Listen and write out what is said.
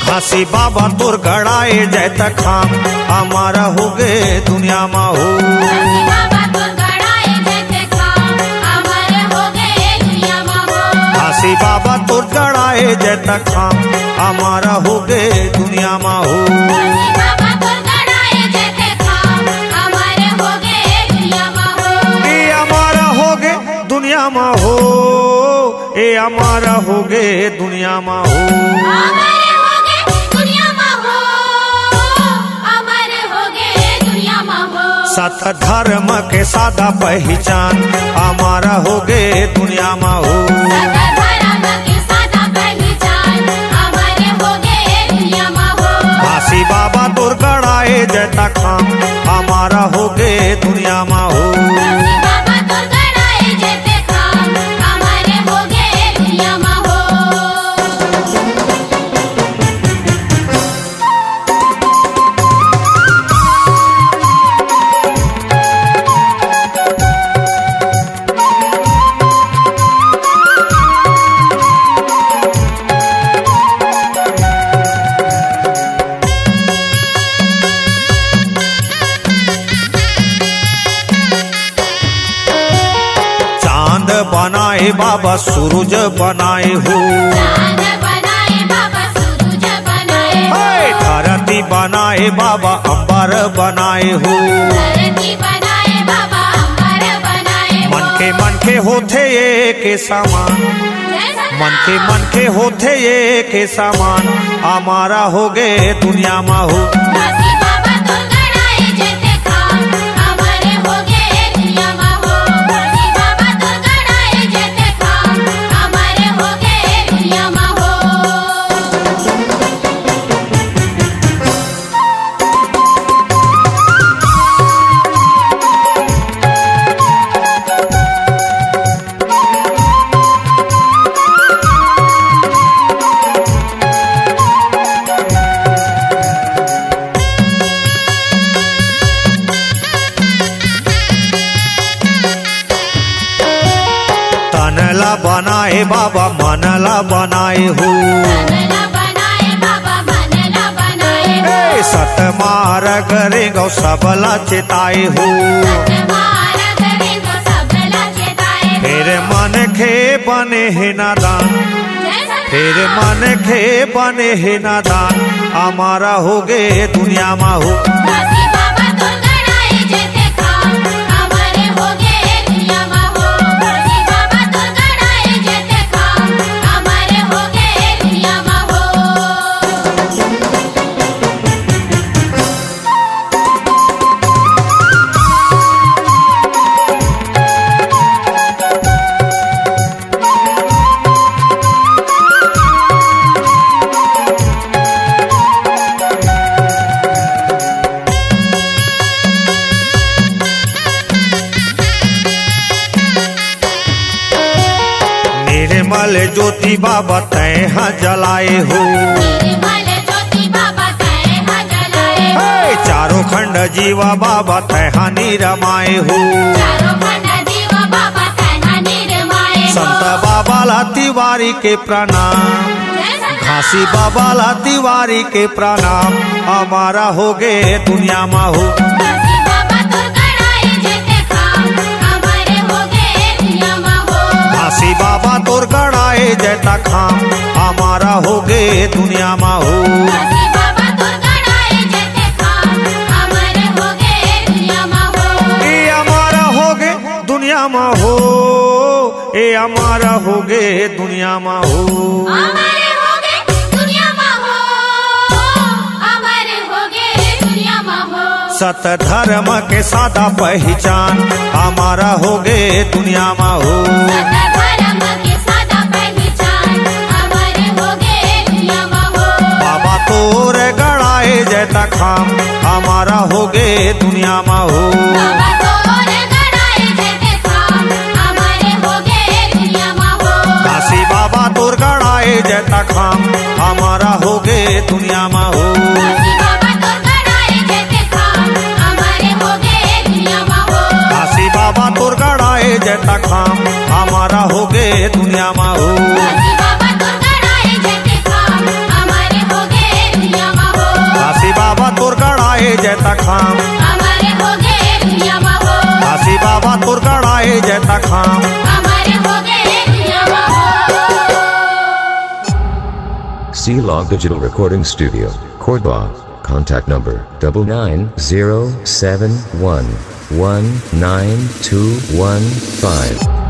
घासी बाबा तोर गड़ाए जय तखाम हमारा हो गए दुनिया मा हो। घासी बाबा तोर गड़ाए जय तखाम हमारा हो गए दुनिया मा हो। ए हमारा हो गए दुनिया मा हो, ए हमारा हो गए दुनिया मा हो। सत धर्म के सादा पहचान हमारा हो गए दुनिया मा हो। घासी बाबा तोर गड़ाए जय तखाम हमारा हो गए दुनिया मा हो। बनाए बाबा सूरज बनाए हो। धरती बनाए बाबा अंबर बनाए हो। मन के होते ये के सामान, मन के होते ये के सामान हमारा हो गए दुनिया मा हो। तनला बनाए बाबा मनला बनाए हो। सत मार करे गौ सबला चिताए हो। फिर मन खे बने है नादान, फिर मन खे बने है नादान हमारा हो गए दुनिया मा हो। निर्मल ज्योति बाबा तैह जलाए हो। चारों खंड जीवा बाबा तैह निरमाए हो। संत बाबा ला तिवारी के प्रणाम, घासी बाबा ला तिवारी के प्रणाम हमारा हो गए दुनिया मा हो। घासी बाबा तोर गड़ाए जय तखाम हमारा हो गए दुनिया मा हो। ए हमारा हो गए दुनिया मा हो, ए हमारा हो गए दुनिया मा हो। सत धर्म के सादा पहचान हमारा हो गए दुनिया मा हो। जैता खाम हमारा हो गे दुनिया में हो। बाबा तोर गड़ाए जैते खाम हमारे हो गए दुनिया में हो। काशी बाबा तोर गड़ाए जैता खाम हमारा हो गे दुनिया में हो। काशी बाबा तोर गड़ाए जैते खाम हमारे हो गए दुनिया में हो। काशी बाबा तोर गड़ाए जैता खाम हमारे हो गए दुनिया में हो। काशी बाबा तोर गड़ाए जैता खाम हमारे हो गए दुनिया में हो। C-Log Digital Recording Studio, Cordoba. Contact number 9907119215.